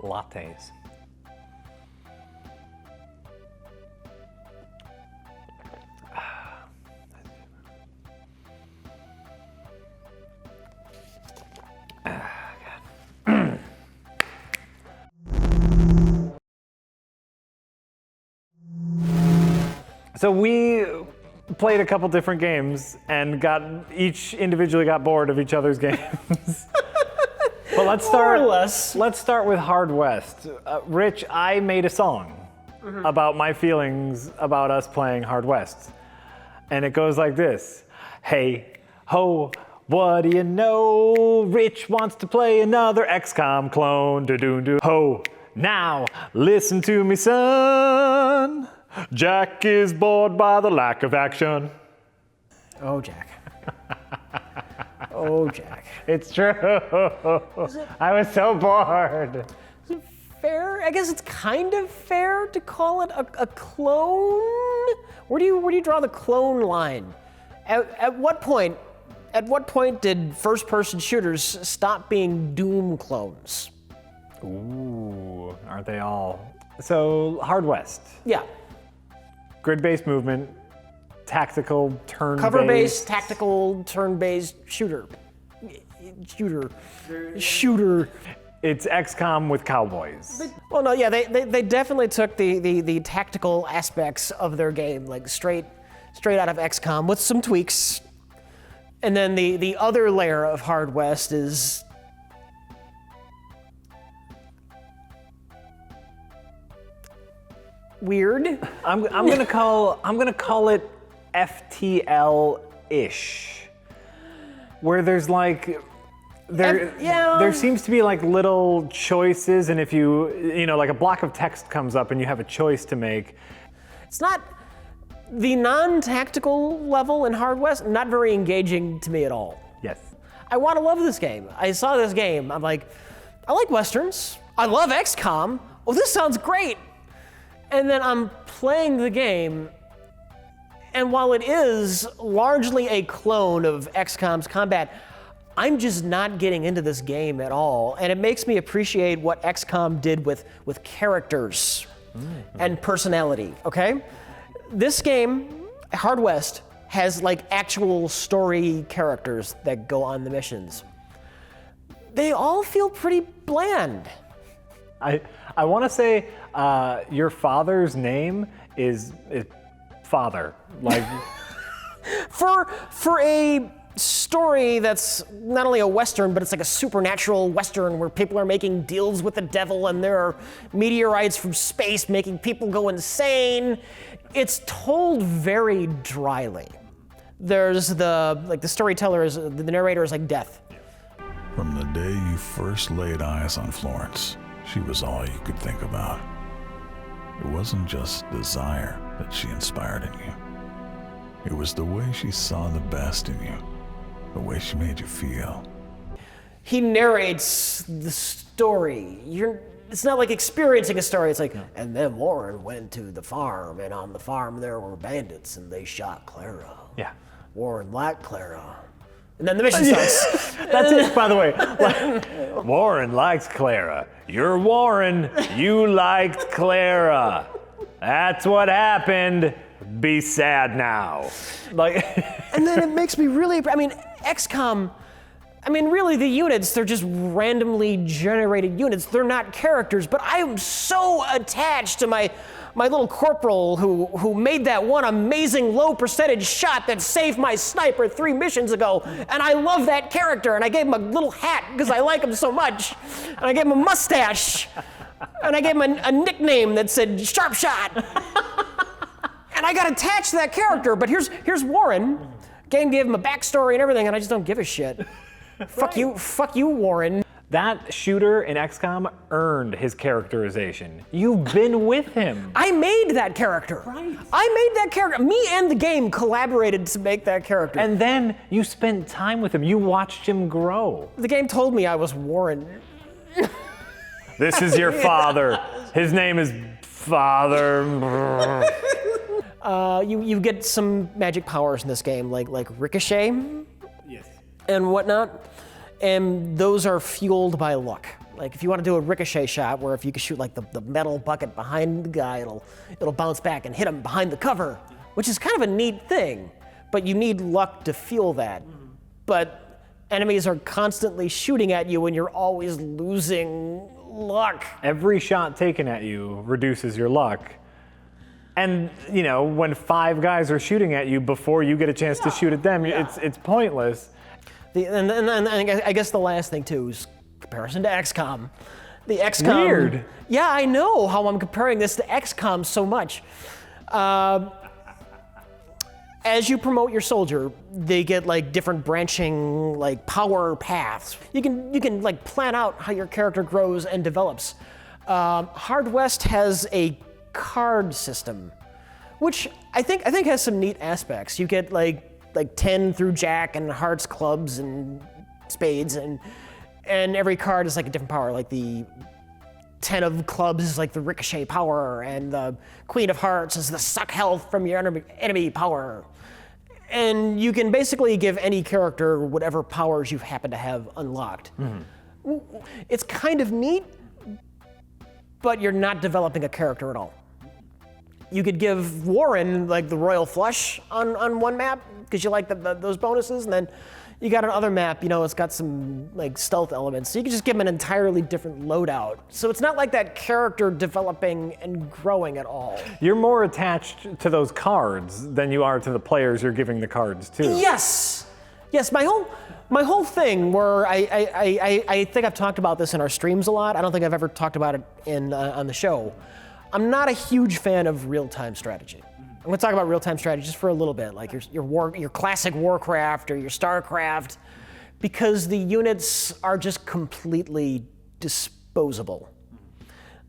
lattes. So we played a couple different games and each individually got bored of each other's games. But let's start. More or less. Let's start with Hard West. Rich, I made a song about my feelings about us playing Hard West, and it goes like this: Hey ho, what do you know? Rich wants to play another XCOM clone. Do ho, now listen to me, son. Jack is bored by the lack of action. Oh, Jack. Oh, Jack. It's true. I was so bored. Is it fair? I guess it's kind of fair to call it a clone. Where do you draw the clone line? At what point did first-person shooters stop being Doom clones? Ooh, aren't they all? So, Hard West. Yeah. Grid-based movement, tactical, turn-based. Cover-based, tactical, turn-based shooter. It's XCOM with cowboys. Well, no, yeah, they definitely took the tactical aspects of their game, like straight out of XCOM with some tweaks. And then the other layer of Hard West is weird. I'm gonna call it FTL-ish, where there's like there seems to be like little choices, and if you know like a block of text comes up and you have a choice to make. It's not the non-tactical level in Hard West, not very engaging to me at all. Yes. I want to love this game. I saw this game. I'm like, I like Westerns. I love XCOM. Oh, this sounds great. And then I'm playing the game, and while it is largely a clone of XCOM's combat, I'm just not getting into this game at all. And it makes me appreciate what XCOM did with characters and personality, okay? This game, Hard West, has like actual story characters that go on the missions. They all feel pretty bland. I want to say your father's name is Father. Like For a story that's not only a Western, but it's like a supernatural Western where people are making deals with the devil and there are meteorites from space making people go insane. It's told very dryly. There's the storyteller is, the narrator is like death. From the day you first laid eyes on Florence, she was all you could think about. It wasn't just desire that she inspired in you. It was the way she saw the best in you, the way she made you feel. He narrates the story. It's not like experiencing a story. It's like, and then Warren went to the farm, and on the farm there were bandits, and they shot Clara. yeah. Warren liked Clara. And then the mission starts. That's it, by the way. Warren likes Clara. You're Warren. You liked Clara. That's what happened. Be sad now. Like, And then it makes me really, XCOM, really the units, they're just randomly generated units. They're not characters, but I am so attached to my little corporal who made that one amazing low percentage shot that saved my sniper 3 missions ago. And I love that character, and I gave him a little hat because I like him so much. And I gave him a mustache. And I gave him a nickname that said Sharp Shot. And I got attached to that character, but here's Warren. Game gave him a backstory and everything, and I just don't give a shit. Fuck you, Warren. that shooter in XCOM earned his characterization. You've been with him. I made that character. Right. I made that character. Me and the game collaborated to make that character. And then you spent time with him. You watched him grow. The game told me I was Warren. This is your father. His name is Father. You get some magic powers in this game, like ricochet Yes. and whatnot, and those are fueled by luck. Like if you want to do a ricochet shot, where if you can shoot like the metal bucket behind the guy, it'll bounce back and hit him behind the cover, which is kind of a neat thing. But you need luck to feel that. But enemies are constantly shooting at you, and you're always losing luck. Every shot taken at you reduces your luck. And, you know, when 5 guys are shooting at you before you get a chance to shoot at them, it's pointless. And I guess the last thing, too, is comparison to XCOM. The XCOM... Weird. Yeah, I know how I'm comparing this to XCOM so much. As you promote your soldier, they get like different branching like power paths. You can like plan out how your character grows and develops. Hard West has a card system, which I think has some neat aspects. You get like 10 through Jack and hearts, clubs, and spades, and every card is like a different power. Like the 10 of clubs is like the ricochet power, and the Queen of Hearts is the suck health from your enemy power. And you can basically give any character whatever powers you happen to have unlocked. Mm-hmm. It's kind of neat, but you're not developing a character at all. You could give Warren like the Royal Flush on one map because you like those bonuses, and then you got another map, you know, it's got some like stealth elements. So you can just give him an entirely different loadout. So it's not like that character developing and growing at all. You're more attached to those cards than you are to the players you're giving the cards to. Yes, my whole thing where I think I've talked about this in our streams a lot. I don't think I've ever talked about it on the show. I'm not a huge fan of real-time strategy. I'm going to talk about real-time strategy just for a little bit, like your classic Warcraft or your Starcraft, because the units are just completely disposable.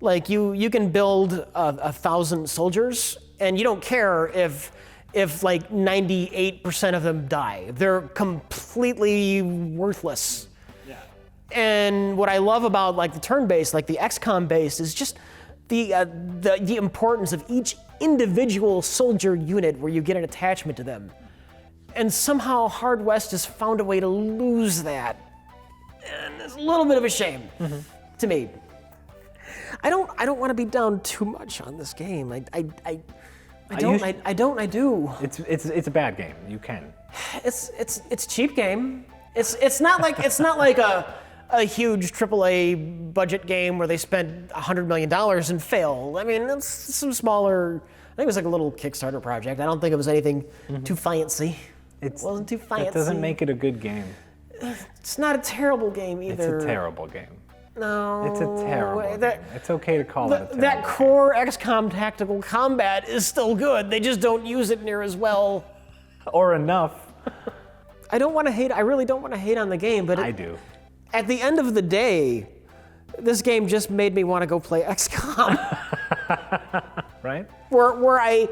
Like you can build 1,000 soldiers, and you don't care if like 98% of them die. They're completely worthless. Yeah. And what I love about like the turn-based, like the XCOM-based, is just the importance of each individual soldier unit where you get an attachment to them. And somehow Hard West has found a way to lose that. And it's a little bit of a shame to me. I don't want to be down too much on this game. I do. It's a bad game. You can. It's a cheap game. It's not like a huge AAA budget game where they spent $100 million and fail. I mean, it's some smaller, I think it was like a little Kickstarter project. I don't think it was anything too fancy. It wasn't too fancy. That doesn't make it a good game. It's not a terrible game either. It's a terrible game. No. It's a terrible game. It's okay to call it a terrible That core XCOM tactical combat is still good. They just don't use it near as well. Or enough. I really don't want to hate on the game, but I do. At the end of the day, this game just made me want to go play XCOM. Right? Where I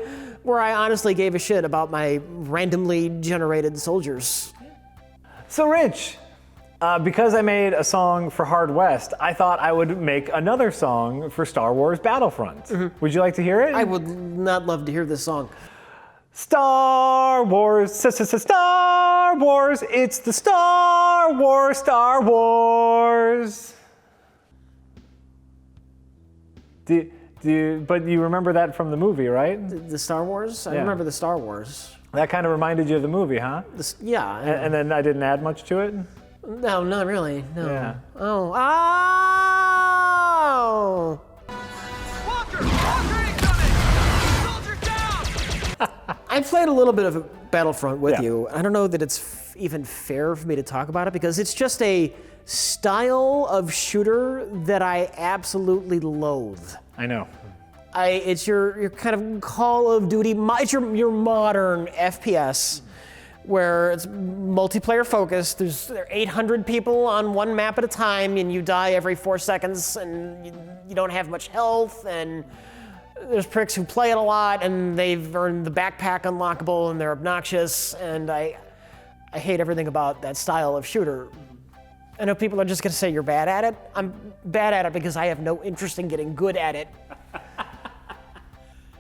honestly gave a shit about my randomly generated soldiers. So Rich, because I made a song for Hard West, I thought I would make another song for Star Wars Battlefront. Mm-hmm. Would you like to hear it? I would not love to hear this song. Star Wars, Star Wars, it's the Star Wars. But you remember that from the movie, right? The Star Wars? I remember the Star Wars. That kind of reminded you of the movie, huh? Yeah. And then I didn't add much to it? No, not really, no. Yeah. Oh. Walker incoming! Soldier down! I played a little bit of Battlefront with you. I don't know that it's even fair for me to talk about it because it's just a style of shooter that I absolutely loathe. I know. It's your kind of Call of Duty, it's your modern FPS where it's multiplayer focused. There are 800 people on one map at a time and you die every 4 seconds and you don't have much health, and there's pricks who play it a lot and they've earned the backpack unlockable and they're obnoxious, and I hate everything about that style of shooter. I know people are just gonna say you're bad at it. I'm bad at it because I have no interest in getting good at it.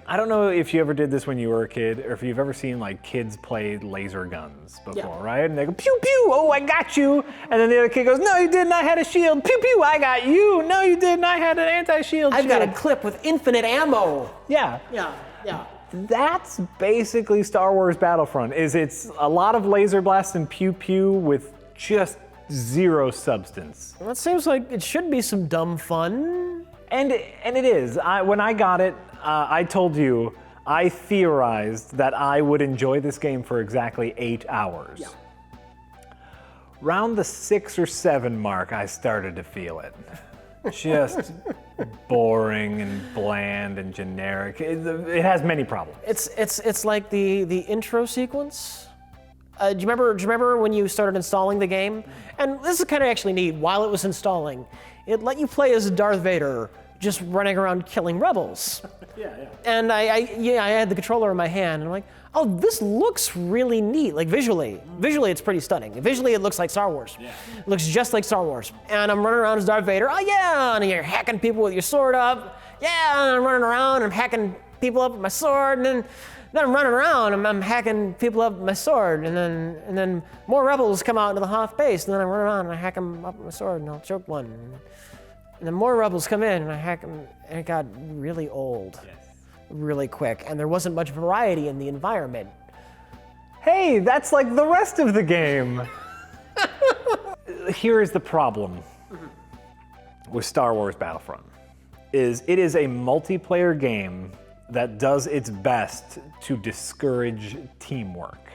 I don't know if you ever did this when you were a kid, or if you've ever seen like kids play laser guns before, right? And they go pew pew, oh I got you, and then the other kid goes, no you didn't, I had a shield. Pew pew, I got you. No you didn't, I had an anti-shield. I've got a clip with infinite ammo. Yeah. Yeah. That's basically Star Wars Battlefront. It's a lot of laser blasts and pew pew with just zero substance. Well, that seems like it should be some dumb fun. And it is. When I got it, I told you, I theorized that I would enjoy this game for exactly 8 hours. Yeah. Round the 6 or 7 mark, I started to feel it. Just boring and bland and generic. It has many problems. It's like the intro sequence. Do you remember when you started installing the game? And this is kind of actually neat. While it was installing, it let you play as Darth Vader, just running around killing rebels. Yeah. And I had the controller in my hand, and I'm like, oh, this looks really neat. Like visually, it's pretty stunning. Visually, it looks like Star Wars. Yeah. It looks just like Star Wars. And I'm running around as Darth Vader. Oh yeah, and you're hacking people with your sword up. Yeah, and I'm running around, and I'm hacking people up with my sword, and then I'm running around, and I'm hacking people up with my sword, and then more rebels come out into the Hoth base, and then I run around and I hack them up with my sword, and I'll choke one. And then more rebels come in, and I hack them, and it got really old. Yes. Really quick, and there wasn't much variety in the environment. Hey, that's like the rest of the game. Here is the problem with Star Wars Battlefront. It is a multiplayer game that does its best to discourage teamwork.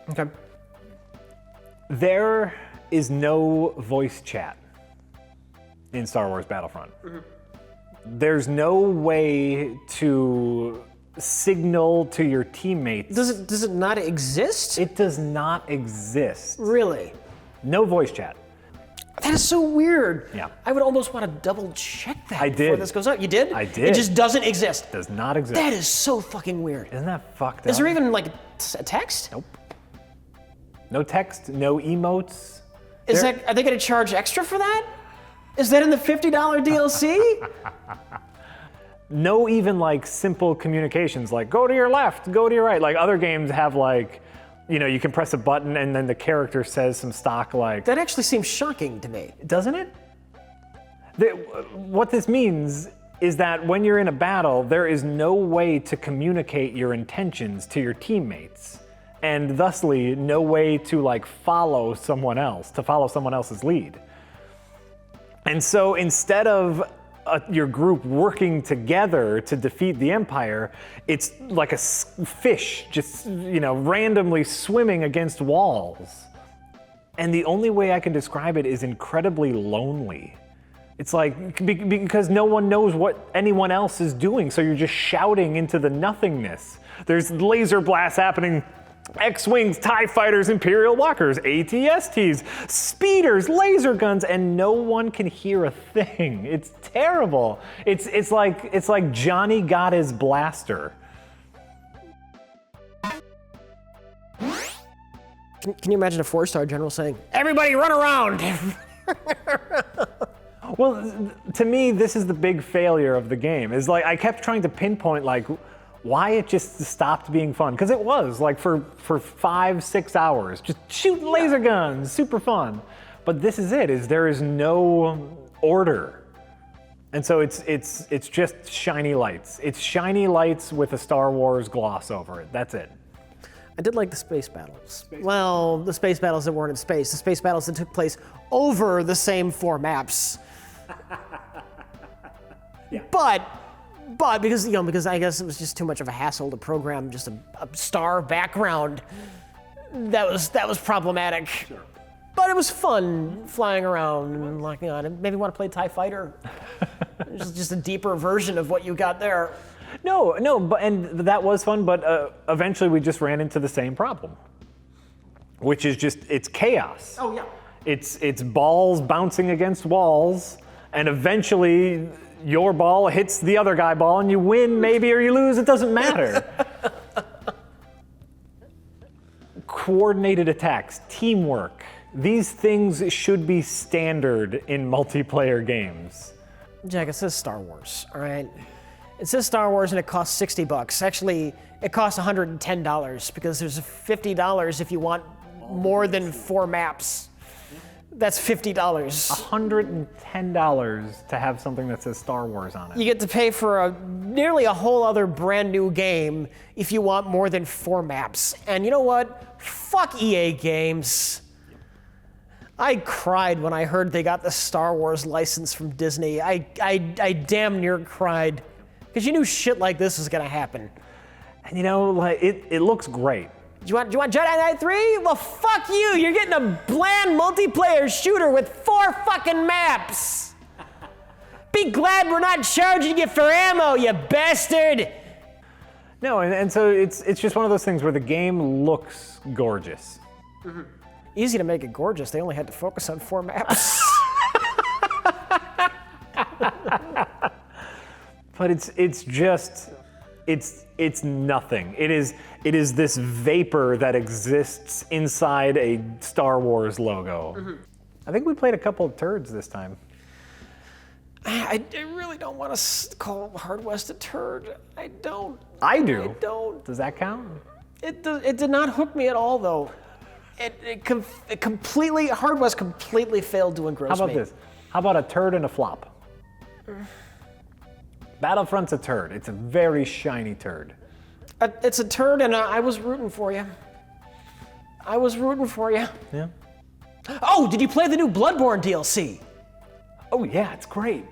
Okay. There is no voice chat in Star Wars Battlefront. There's no way to signal to your teammates. Does it not exist? It does not exist. Really? No voice chat. That is so weird. Yeah. I would almost want to double check that before did. this goes out. You did? I did. It just doesn't exist. Does not exist. That is so fucking weird. Isn't that fucked up? Is there even like a text? Nope. No text, no emotes. Are they going to charge extra for that? Is that in the $50 DLC? No even like simple communications like go to your left, go to your right. Like other games have like, you can press a button and then the character says some stock like. That actually seems shocking to me. Doesn't it? What this means is that when you're in a battle, there is no way to communicate your intentions to your teammates. And thusly, no way to like follow someone else's lead. And so instead of your group working together to defeat the Empire, it's like a fish just, randomly swimming against walls. And the only way I can describe it is incredibly lonely. It's like, because no one knows what anyone else is doing, so you're just shouting into the nothingness. There's laser blasts happening. X-Wings, TIE Fighters, Imperial Walkers, AT-STs, speeders, laser guns, and no one can hear a thing. It's terrible. It's like Johnny got his blaster. Can you imagine a 4-star general saying, "Everybody run around"? Well, to me, this is the big failure of the game. Is like I kept trying to pinpoint like why it just stopped being fun, because it was like for 5-6 hours just shooting laser guns, super fun. But this is it, is there is no order. And so it's just shiny lights. It's shiny lights with a Star Wars gloss over it. That's it. I did like the space battles. Well, the space battles that weren't in space, the space battles that took place over the same 4 maps. Yeah. But because I guess it was just too much of a hassle to program just a star background, that was problematic. Sure. But it was fun flying around and locking on. And maybe want to play TIE Fighter. just a deeper version of what you got there. No, but that was fun. But eventually we just ran into the same problem, which is just it's chaos. Oh yeah. It's balls bouncing against walls, and eventually your ball hits the other guy ball and you win maybe or you lose, it doesn't matter. Coordinated attacks, teamwork, these things should be standard in multiplayer games. Jack, it says Star Wars, all right? It says Star Wars and it costs $60. Actually, it costs $110 because there's $50 if you want more than 4 maps. That's $50. $110 to have something that says Star Wars on it. You get to pay for nearly a whole other brand new game if you want more than 4 maps. And you know what? Fuck EA Games. I cried when I heard they got the Star Wars license from Disney. I damn near cried. Because you knew shit like this was gonna happen. And you know, like it looks great. Do you want Jedi Knight 3? Well, fuck you. You're getting a bland multiplayer shooter with 4 fucking maps. Be glad we're not charging you for ammo, you bastard. No, and so it's just one of those things where the game looks gorgeous. Mm-hmm. Easy to make it gorgeous. They only had to focus on 4 maps. But it's nothing. It is this vapor that exists inside a Star Wars logo. Mm-hmm. I think we played a couple of turds this time. I really don't want to call Hard West a turd. I don't. I do. I don't. Does that count? It did not hook me at all, though. It completely, Hard West completely failed to engross me. How about this? How about a turd and a flop? Battlefront's a turd. It's a very shiny turd. It's a turd, and I was rooting for you. I was rooting for you. Yeah. Oh, did you play the new Bloodborne DLC? Oh yeah, it's great.